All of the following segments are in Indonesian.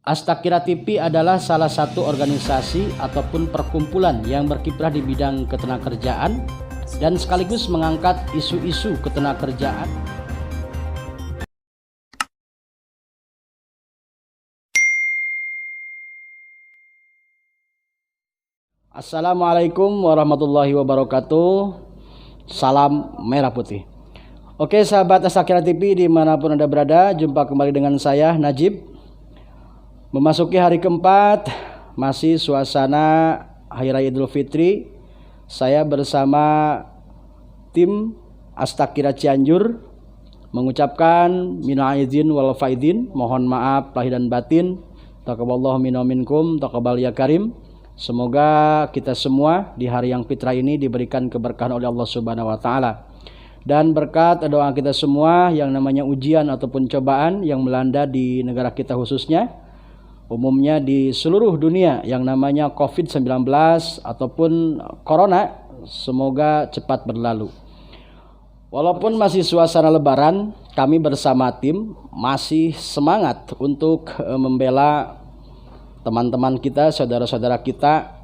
Astakira TV adalah salah satu organisasi ataupun perkumpulan yang berkiprah di bidang ketenagakerjaan dan sekaligus mengangkat isu-isu ketenagakerjaan. Assalamualaikum warahmatullahi wabarakatuh. Salam merah putih. Oke sahabat Astakira TV dimanapun Anda berada, jumpa kembali dengan saya Najib. Memasuki hari keempat, masih suasana Hari Raya Idul Fitri. Saya bersama tim Astakira Cianjur mengucapkan minal aidin wal faidin, mohon maaf lahir dan batin. Taqabbalallahu minna minkum, taqabbal ya karim. Semoga kita semua di hari yang fitrah ini diberikan keberkahan oleh Allah Subhanahu wa taala. Dan berkat doa kita semua yang namanya ujian ataupun cobaan yang melanda di negara kita khususnya, umumnya di seluruh dunia yang namanya COVID-19 ataupun Corona, semoga cepat berlalu. Walaupun masih suasana lebaran, kami bersama tim masih semangat untuk membela teman-teman kita, saudara-saudara kita,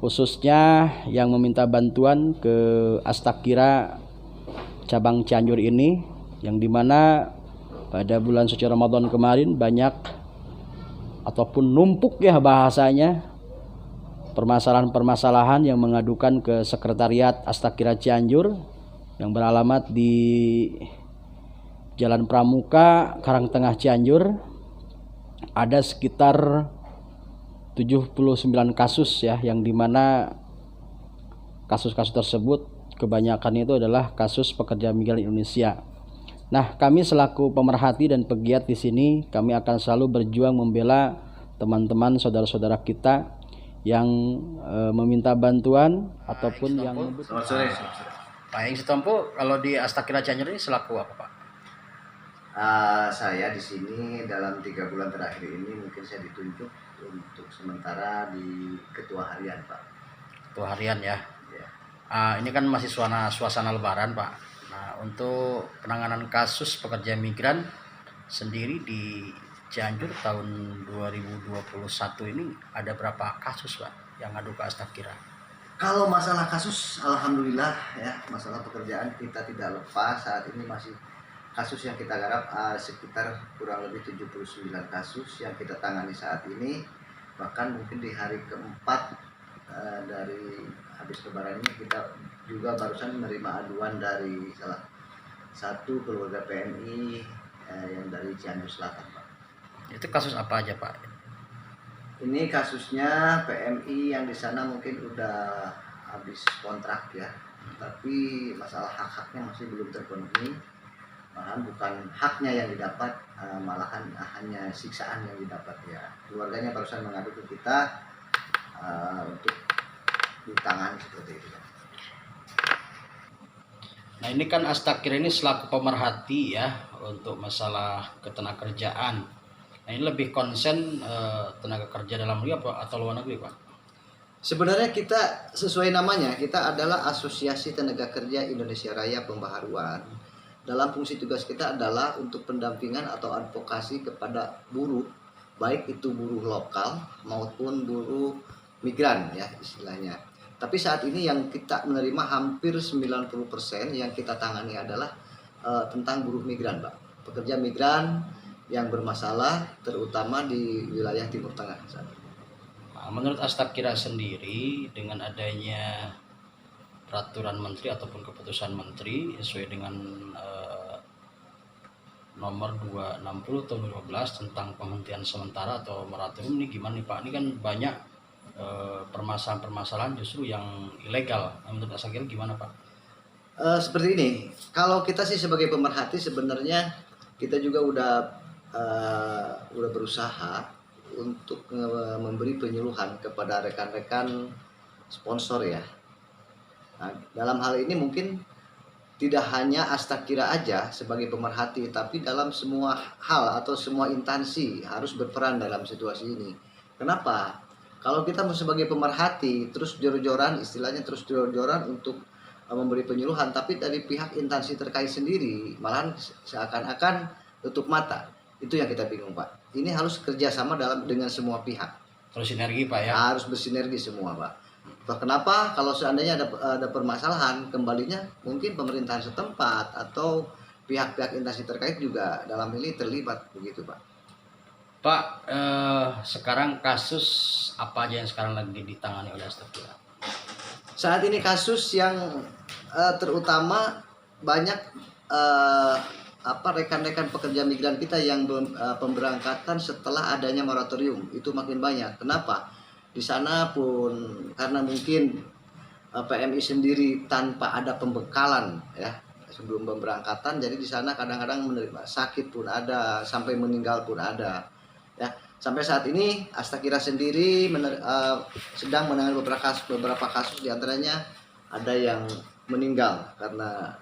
khususnya yang meminta bantuan ke Astakira cabang Cianjur ini, yang dimana pada bulan suci Ramadan kemarin banyak ataupun numpuk ya bahasanya permasalahan-permasalahan yang mengadukan ke sekretariat Astakira Cianjur yang beralamat di Jalan Pramuka, Karangtengah Cianjur. Ada sekitar 79 kasus ya, yang dimana kasus-kasus tersebut kebanyakan itu adalah kasus pekerja migran Indonesia. Nah, kami selaku pemerhati dan pegiat di sini, kami akan selalu berjuang membela teman-teman saudara-saudara kita yang meminta bantuan ataupun yang Selamat sore. Pak Eng Sitompo, kalau di Astakira Cianjur ini selaku apa, Pak? Saya di sini dalam 3 bulan terakhir ini mungkin saya ditunjuk untuk sementara di ketua harian, Pak. Ketua harian ya. Ya. Ini kan masih suasana lebaran, Pak. Nah, untuk penanganan kasus pekerja migran sendiri di Cianjur tahun 2021 ini ada berapa kasus, Pak, yang ngadu ke Astakira? Kalau masalah kasus, alhamdulillah ya, masalah pekerjaan kita tidak lepas. Saat ini masih kasus yang kita garap sekitar kurang lebih 79 kasus yang kita tangani saat ini. Bahkan mungkin di hari keempat dari habis lebaran ini kita juga barusan menerima aduan dari salah satu keluarga PMI yang dari Cianjur Selatan, Pak. Itu kasus apa aja, Pak? Ini kasusnya PMI yang di sana mungkin udah habis kontrak ya, tapi masalah hak-haknya masih belum terpenuhi. Malahan bukan haknya yang didapat, malahan hanya siksaan yang didapat ya. Keluarganya barusan mengadu ke kita untuk ditangani seperti itu. Nah, ini kan Astakira ini selaku pemerhati ya untuk masalah ketenagakerjaan. Nah, ini lebih konsen tenaga kerja dalam negeri atau luar negeri, Pak? Sebenarnya kita sesuai namanya, kita adalah Asosiasi Tenaga Kerja Indonesia Raya Pembaharuan. Dalam fungsi tugas kita adalah untuk pendampingan atau advokasi kepada buruh, baik itu buruh lokal maupun buruh migran ya istilahnya. Tapi saat ini yang kita menerima hampir 90% yang kita tangani adalah tentang buruh migran, Pak. Pekerja migran yang bermasalah terutama di wilayah Timur Tengah. Nah, menurut Astakira sendiri dengan adanya peraturan menteri ataupun keputusan menteri sesuai dengan nomor 260 tahun 2015 tentang penghentian sementara atau moratorium, ini gimana nih, Pak? Ini kan banyak permasalahan-permasalahan justru yang ilegal. Nah, menurut Astakira gimana, Pak? Seperti ini, kalau kita sih sebagai pemerhati sebenarnya kita juga udah berusaha untuk memberi penyuluhan kepada rekan-rekan sponsor ya. Nah, dalam hal ini mungkin tidak hanya Astakira aja sebagai pemerhati, tapi dalam semua hal atau semua instansi harus berperan dalam situasi ini. Kenapa? Kalau kita sebagai pemerhati terus jor-joran, istilahnya terus jor-joran untuk memberi penyuluhan, tapi dari pihak instansi terkait sendiri malahan seakan-akan tutup mata. Itu yang kita bingung, Pak. ini harus kerjasama dengan semua pihak. Terus sinergi Pak ya. Harus bersinergi semua Pak. Kenapa? Kalau seandainya ada permasalahan, kembalinya mungkin pemerintahan setempat atau pihak-pihak instansi terkait juga dalam ini terlibat begitu Pak. Pak, sekarang kasus apa aja yang sekarang lagi ditangani oleh Astakira? Saat ini kasus yang terutama banyak rekan-rekan pekerja migran kita yang pemberangkatan setelah adanya moratorium itu makin banyak. Kenapa? Di sana pun karena mungkin PMI sendiri tanpa ada pembekalan ya sebelum pemberangkatan, jadi di sana kadang-kadang menerima sakit pun ada, sampai meninggal pun ada. Ya, sampai saat ini Astakira sendiri sedang menangani beberapa kasus, diantaranya ada yang meninggal karena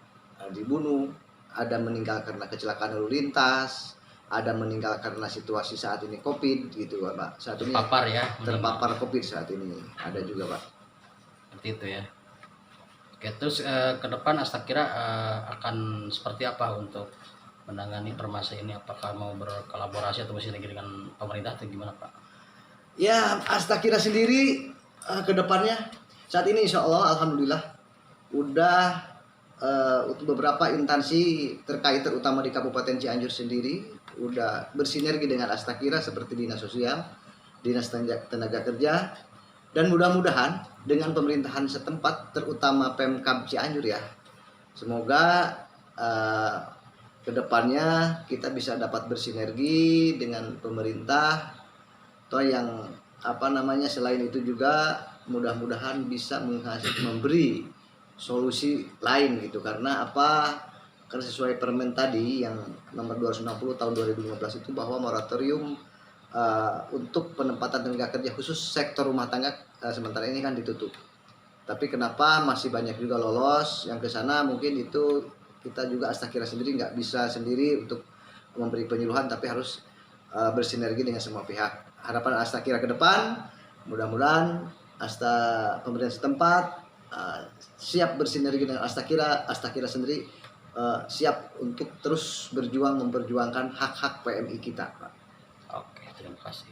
dibunuh, ada meninggal karena kecelakaan lalu lintas, ada meninggal karena situasi saat ini COVID gitu Pak. Saat ini terpapar ya. Terpapar COVID saat ini ada juga Pak. Seperti itu ya. Oke, terus ke depan Astakira akan seperti apa untuk menangani permasalahan ini? Apakah mau berkolaborasi atau bersinergi dengan pemerintah atau gimana Pak? Ya, Astakira sendiri ke depannya saat ini insya Allah alhamdulillah udah untuk beberapa instansi terkait terutama di Kabupaten Cianjur sendiri udah bersinergi dengan Astakira seperti Dinas Sosial, Dinas Tenaga Kerja, dan mudah-mudahan dengan pemerintahan setempat terutama Pemkab Cianjur ya. Semoga kedepannya kita bisa dapat bersinergi dengan pemerintah atau yang selain itu juga mudah-mudahan bisa memberi solusi lain gitu. Karena kan sesuai permen tadi yang nomor 260 tahun 2015 itu bahwa moratorium untuk penempatan tenaga kerja khusus sektor rumah tangga sementara ini kan ditutup. Tapi kenapa masih banyak juga lolos yang ke sana, mungkin itu kita juga Astakira sendiri nggak bisa sendiri untuk memberi penyuluhan, tapi harus bersinergi dengan semua pihak. Harapan Astakira ke depan, mudah-mudahan pemerintah setempat siap bersinergi dengan Astakira sendiri siap untuk terus memperjuangkan hak-hak PMI kita, Pak. Oke, terima kasih.